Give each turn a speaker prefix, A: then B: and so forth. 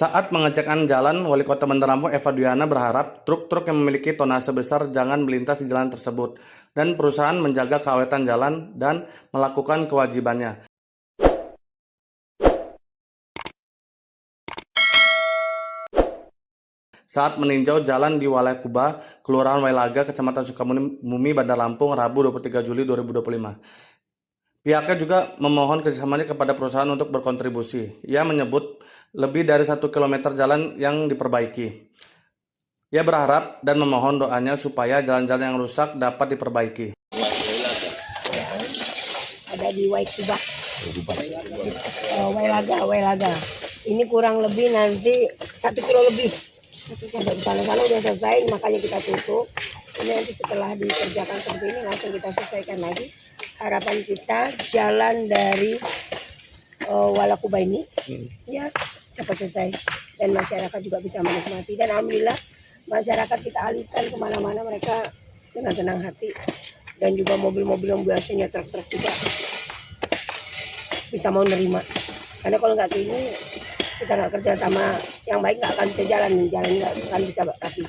A: Saat mengecekkan jalan, Wali Kota Bandar Lampung Eva Duyana berharap truk-truk yang memiliki tonase besar jangan melintas di jalan tersebut dan perusahaan menjaga keawetan jalan dan melakukan kewajibannya. Saat meninjau jalan di Walakuba, Kelurahan Wailaga, Kecamatan Sukabumi, Bandar Lampung, Rabu 23 Juli 2025. Pihaknya juga memohon kerjasamanya kepada perusahaan untuk berkontribusi. Ia menyebut lebih dari 1 kilometer jalan yang diperbaiki. Ia berharap dan memohon doanya supaya jalan-jalan yang rusak dapat diperbaiki.
B: Ada di Wailaga. Wailaga. Ini kurang lebih nanti 1 kilo lebih. Sampai di sana udah selesai, makanya kita tutup. Ini nanti setelah dikerjakan seperti ini langsung kita selesaikan lagi. Harapan kita jalan dari Walakuba ini ya cepat selesai dan masyarakat juga bisa menikmati, dan alhamdulillah masyarakat kita alihkan kemana-mana mereka dengan senang hati, dan juga mobil-mobil yang biasanya truk-truk juga bisa mau nerima, karena kalau nggak gini kita nggak kerja sama yang baik nggak akan bisa jalan nggak akan bisa rapi.